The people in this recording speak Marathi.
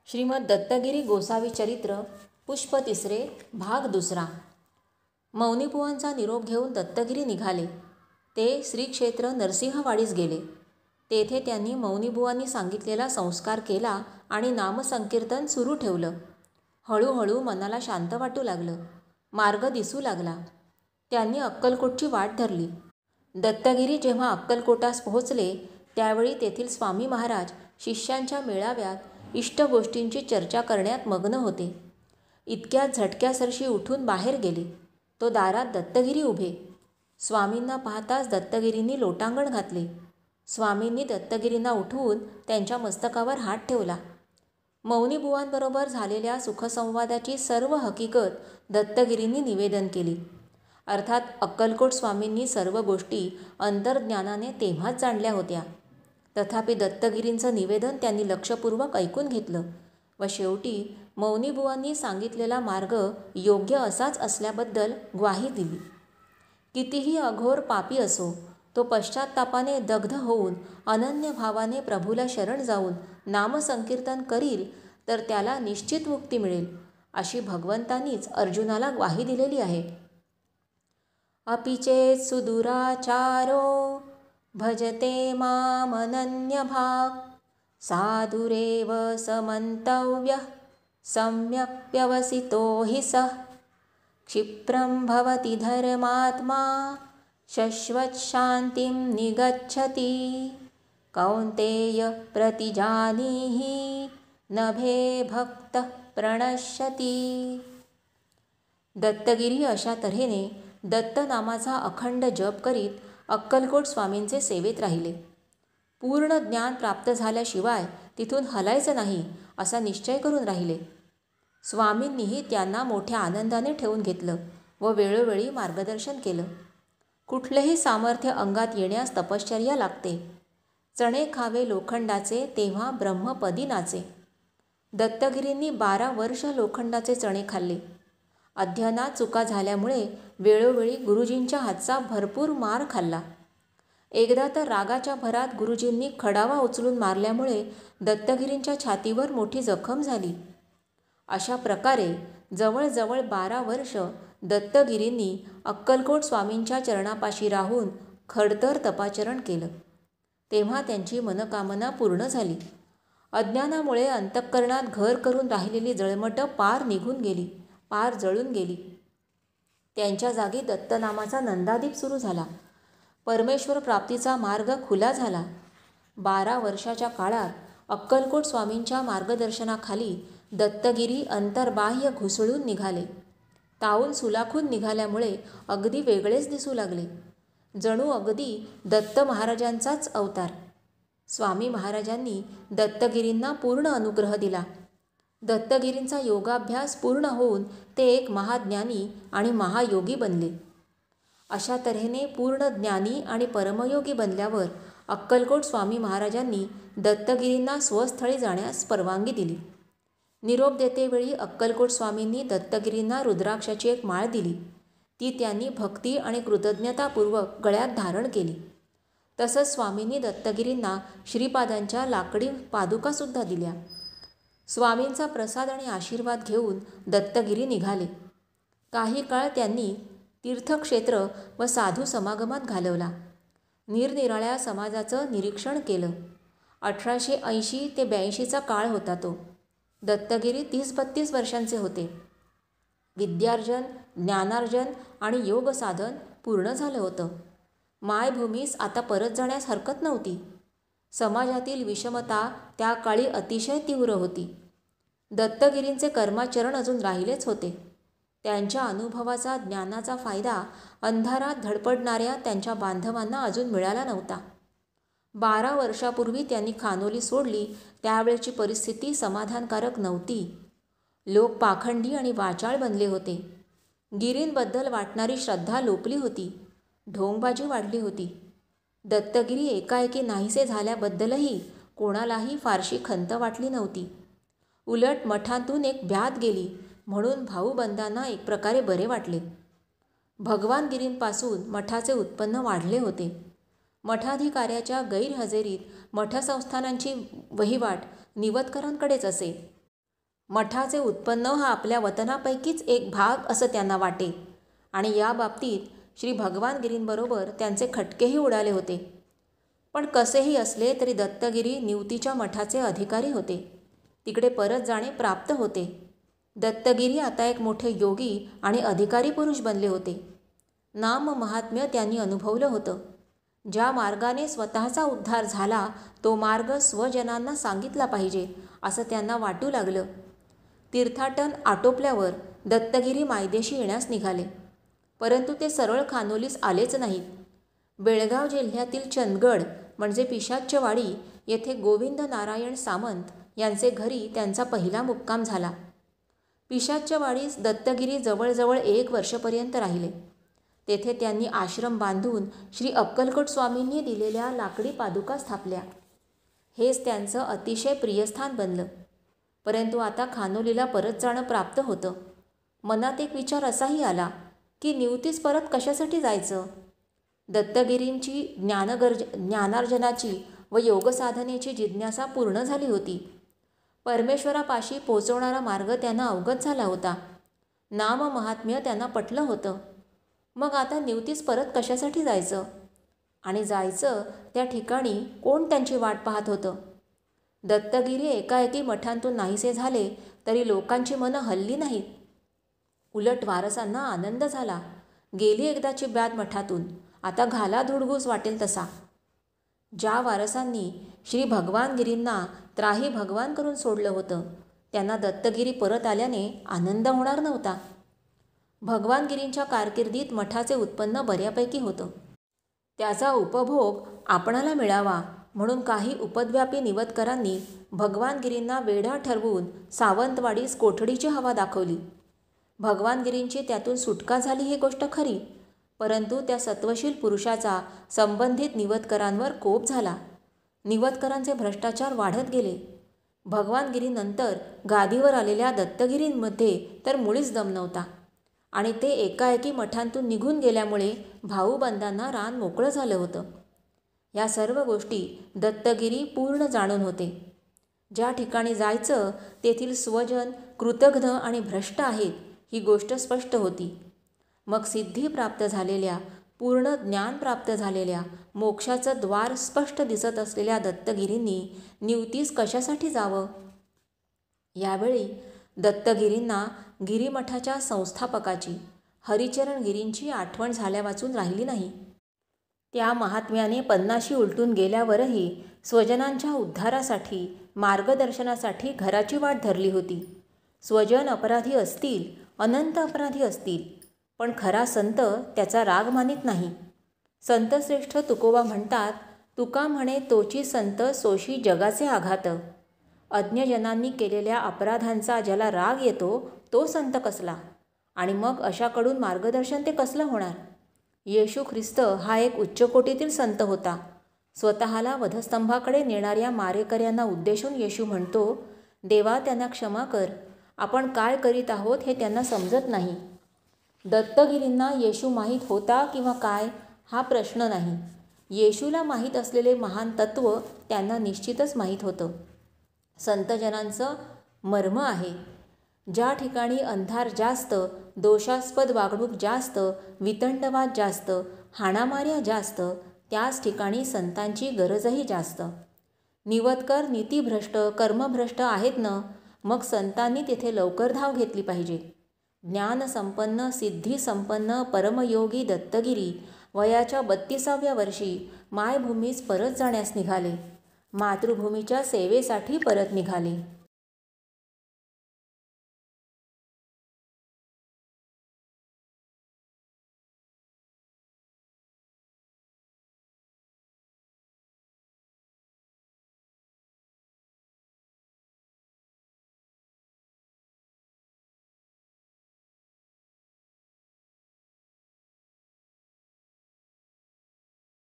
श्रीमद दत्तगिरी गोसावी चरित्र पुष्प तिसरे भाग दुसरा। मौनीबुवांचा निरोप घेऊन दत्तगिरी निघाले। ते श्री क्षेत्र नरसिंहवाडीस गेले। तेथे त्यांनी मौनीबुवांनी सांगितलेला संस्कार केला आणि नामसंकीर्तन सुरू ठेवलं। हळूहळू मनाला शांत वाटू लागलं, मार्ग दिसू लागला। त्यांनी अक्कलकोटची वाट धरली। दत्तगिरी जेव्हा अक्कलकोटास पोहोचले त्यावेळी तेथील स्वामी महाराज शिष्यांच्या मेळाव्यात इष्ट गोष्टींची चर्चा करण्यात मग्न होते। इतक्यात झटक्यासरशी उठून बाहेर गेले। तो दारात दत्तगिरी उभे। स्वामींना पाहताच दत्तगिरींनी लोटांगण घातले। स्वामींनी दत्तगिरींना उठवून त्यांच्या मस्तकावर हात ठेवला। मौनीबुवांबरोबर झालेल्या सुखसंवादाची सर्व हकीकत दत्तगिरींनी निवेदन केली। अर्थात अक्कलकोट स्वामींनी सर्व गोष्टी अंतर्ज्ञानाने तेव्हाच जाणल्या होत्या। तथापि दत्तगिरींचं निवेदन त्यांनी लक्षपूर्वक ऐकून घेतलं व शेवटी मौनीबुवांनी सांगितलेला मार्ग योग्य असाच असल्याबद्दल ग्वाही दिली। कितीही अघोर पापी असो, तो पश्चात्तापाने दग्ध होऊन अनन्य भावाने प्रभूला शरण जाऊन नामसंकीर्तन करील तर त्याला निश्चित मुक्ती मिळेल, अशी भगवंतांनीच अर्जुनाला ग्वाही दिलेली आहे। अपि चेत् सुदुराचारो भजते मामनन्यभाक् साधुरेव समन्तव्यः सम्यक् हि सः क्षिप्रं भवति धर्मात्मा शश्वच्छान्तिं निगच्छति कौन्तेय प्रतिजानीहि नभे भक्तः प्रणश्यति। दत्तगिरी अशा तऱ्हेने दत्तनामाचा अखंड जप करीत अक्कलकोट स्वामींचे सेवेत राहिले। पूर्ण ज्ञान प्राप्त झाल्याशिवाय तिथून हलायचं नाही असा निश्चय करून राहिले। स्वामींनीही त्यांना मोठ्या आनंदाने ठेवून घेतलं व वेळोवेळी मार्गदर्शन केलं। कुठलेही सामर्थ्य अंगात येण्यास तपश्चर्या लागते। चणे खावे लोखंडाचे तेव्हा ब्रह्मपदी नाचे। दत्तगिरींनी 12 वर्ष लोखंडाचे चणे खाल्ले। अध्ययनात चुका झाल्यामुळे वेळोवेळी गुरुजींच्या हातचा भरपूर मार खाल्ला। एकदा तर रागाच्या भरात गुरुजींनी खडावा उचलून मारल्यामुळे दत्तगिरींच्या छातीवर मोठी जखम झाली। अशा प्रकारे जवळजवळ 12 वर्ष दत्तगिरींनी अक्कलकोट स्वामींच्या चरणापाशी राहून खडतर तपाचरण केलं। तेव्हा त्यांची मनोकामना पूर्ण झाली। अज्ञानामुळे अंतःकरणात घर करून राहिलेली जळमटं पार निघून गेली, पार जळून गेली। त्यांच्या जागी दत्तनामाचा नंदादीप सुरू झाला। परमेश्वर प्राप्तीचा मार्ग खुला झाला। 12 वर्षाच्या काळात अक्कलकोट स्वामींच्या मार्गदर्शनाखाली दत्तगिरी अंतर्बाह्य घुसळून निघाले। तावून सुलाखून निघाल्यामुळे अगदी वेगळेच दिसू लागले, जणू अगदी दत्त महाराजांचाच अवतार। स्वामी महाराजांनी दत्तगिरींना पूर्ण अनुग्रह दिला। दत्तगिरींचा योगाभ्यास पूर्ण होऊन ते एक महाज्ञानी आणि महायोगी बनले। अशा तऱ्हेने पूर्ण ज्ञानी आणि परमयोगी बनल्यावर अक्कलकोट स्वामी महाराजांनी दत्तगिरींना स्वस्थळी जाण्यास परवानगी दिली। निरोप देतेवेळी अक्कलकोट स्वामींनी दत्तगिरींना रुद्राक्षाची एक माळ दिली। ती त्यांनी भक्ती आणि कृतज्ञतापूर्वक गळ्यात धारण केली। तसंच स्वामींनी दत्तगिरींना श्रीपादांच्या लाकडी पादुकासुद्धा दिल्या। स्वामींचा प्रसाद आणि आशीर्वाद घेऊन दत्तगिरी निघाले। काही काळ त्यांनी तीर्थक्षेत्र व साधू समागमात घालवला। निरनिराळ्या समाजाचं निरीक्षण केलं। 1880 ते 82चा काळ होता तो। दत्तगिरी 30-32 वर्षांचे होते। विद्यार्जन, ज्ञानार्जन आणि योगसाधन पूर्ण झालं होतं। मायभूमीस आता परत जाण्यास हरकत नव्हती। समाजातील विषमता त्या काळी अतिशय तीव्र होती। दत्तगिरींचे कर्माचरण अजून राहिलेच होते। त्यांच्या अनुभवाचा, ज्ञानाचा फायदा अंधारात धडपडणाऱ्या त्यांच्या बांधवांना अजून मिळाला नव्हता। 12 वर्षापूर्वी त्यांनी खानोली सोडली त्यावेळची परिस्थिती समाधानकारक नव्हती। लोक पाखंडी आणि वाचाळ बनले होते। गिरींबद्दल वाटणारी श्रद्धा लोपली होती। ढोंगबाजी वाढली होती। दत्तगिरी एकाएकी नाहीसे झाल्याबद्दलही कोणालाही फारशी खंत वाटली नव्हती। उलट मठातून एक ब्याद गेली म्हणून भाऊबंदांना एक प्रकारे बरे वाटले। भगवानगिरींपासून मठाचे उत्पन्न वाढले होते। मठाधिकाऱ्याच्या गैरहजेरीत मठसंस्थानांची वहिवाट निवतकरांकडेच असे। मठाचे उत्पन्न हा आपल्या वतनापैकीच एक भाग असं त्यांना वाटे आणि या बाबतीत श्री भगवानगिरींबरोबर त्यांचे खटकेही उडाले होते. पण कसेही असले तरी दत्तगिरी निवतीच्या मठाचे अधिकारी होते. तिकडे परत जाणे प्राप्त होते. दत्तगिरी आता एक मोठे योगी आणि अधिकारी पुरुष बनले होते. नाम महात्म्य त्यांनी अनुभवलं होतं. ज्या मार्गाने स्वतःचा उद्धार झाला तो मार्ग स्वजनांना सांगितला पाहिजे असं त्यांना वाटू लागलं. तीर्थाटन आटोपल्यावर दत्तगिरी मायदेशी येण्यास निघाले. परंतु ते सरळ खानोलीस आलेच नाहीत. बेळगाव जिल्ह्यातील चंदगड म्हणजे पिशाच्चवाडी येथे गोविंद नारायण सामंत यांचे घरी त्यांचा पहिला मुक्काम झाला. पिशाच्चवाडीस दत्तगिरी जवळजवळ 1 वर्षपर्यंत राहिले. तेथे त्यांनी आश्रम बांधून श्री अक्कलकोट स्वामींनी दिलेल्या लाकडी पादुका स्थापल्या. हेच त्यांचं अतिशय प्रियस्थान बनलं. परंतु आता खानोलीला परत जाणं प्राप्त होतं. मनात एक विचार असाही आला की निवतीस परत कशासाठी जायचं. दत्तगिरींची ज्ञानार्जनाची व योगसाधनेची जिज्ञासा पूर्ण झाली होती. परमेश्वरापाशी पोचवणारा मार्ग त्यांना अवगत झाला होता. नाम महात्म्य त्यांना पटलं होतं. मग आता निवतीस परत कशासाठी जायचं आणि जायचं त्या ठिकाणी कोण त्यांची वाट पाहत होतं. दत्तगिरी एकाएकी मठांतून नाहीसे झाले तरी लोकांची मनं हलली नाहीत. उलट वारसांना आनंद झाला. गेली एकदाची ब्याद मठातून, आता घाला धुडगूस वाटेल तसा. ज्या वारसांनी श्री भगवानगिरींना त्राही भगवान करून सोडलं होतं त्यांना दत्तगिरी परत आल्याने आनंद होणार नव्हता. भगवानगिरींच्या कारकिर्दीत मठाचे उत्पन्न बऱ्यापैकी होतं. त्याचा उपभोग आपणाला मिळावा म्हणून काही उपद्व्यापी निवतकरांनी भगवानगिरींना वेढा ठरवून सावंतवाडीस कोठडीची हवा दाखवली. भगवानगिरींची त्यातून सुटका झाली ही गोष्ट खरी, परंतु त्या सत्वशील पुरुषाचा संबंधित निवतकरांवर कोप झाला. निवतकरांचे भ्रष्टाचार वाढत गेले. भगवानगिरीनंतर गादीवर आलेल्या दत्तगिरींमध्ये तर मुळीच दम नव्हता आणि ते एकाएकी मठांतून निघून गेल्यामुळे भाऊबंदांना रान मोकळं झालं होतं. या सर्व गोष्टी दत्तगिरी पूर्ण जाणून होते. ज्या ठिकाणी जायचं तेथील स्वजन कृतघ्न आणि भ्रष्ट आहेत ही गोष्ट स्पष्ट होती. मग सिद्धी प्राप्त झालेल्या, पूर्ण ज्ञान प्राप्त झालेल्या, मोक्षाचं द्वार स्पष्ट दिसत असलेल्या दत्तगिरींनी निवतीस कशासाठी जावं. यावेळी दत्तगिरींना गिरीमठाच्या संस्थापकाची हरिचरण गिरींची आठवण झाल्यावाचून राहिली नाही. त्या महात्म्याने 50शी उलटून गेल्यावरही स्वजनांच्या उद्धारासाठी, मार्गदर्शनासाठी घराची वाट धरली होती. स्वजन अपराधी असतील, अनंत अपराधी असतील, पण खरा संत त्याचा राग मानित नाही. संतश्रेष्ठ तुकोबा म्हणतात, तुका म्हणे तोची संत सोशी जगाचे आघात. अज्ञजनांनी केलेल्या अपराधांचा ज्याला राग येतो तो संत कसला, आणि मग अशाकडून मार्गदर्शन ते कसलं होणार. येशू ख्रिस्त हा एक उच्चकोटीतील संत होता. स्वतःला वधस्तंभाकडे नेणाऱ्या मारेकऱ्यांना उद्देशून येशू म्हणतो, देवा त्यांना क्षमा कर, आपण काय करीत आहोत हे त्यांना समजत नाही. दत्तगिरींना येशू माहीत होता किंवा काय हा प्रश्न नाही. येशूला माहीत असलेले महान तत्त्व त्यांना निश्चितच माहीत होतं. संतजनांचं मर्म आहे. ज्या ठिकाणी अंधार जास्त, दोषास्पद वागणूक जास्त, वितंडवाद जास्त, हाणामाऱ्या जास्त, त्याच ठिकाणी संतांची गरजही जास्त. निवतकर नीतिभ्रष्ट, कर्मभ्रष्ट आहेत ना, मग संतांनी तिथे लवकर धाव घेतली पाहिजे. ज्ञानसंपन्न, सिद्धिसंपन्न परमयोगी दत्तगिरी वयाच्या 32व्या वर्षी मायभूमीस परत जाण्यास निघाले. मातृभूमीच्या सेवेसाठी परत निघाले.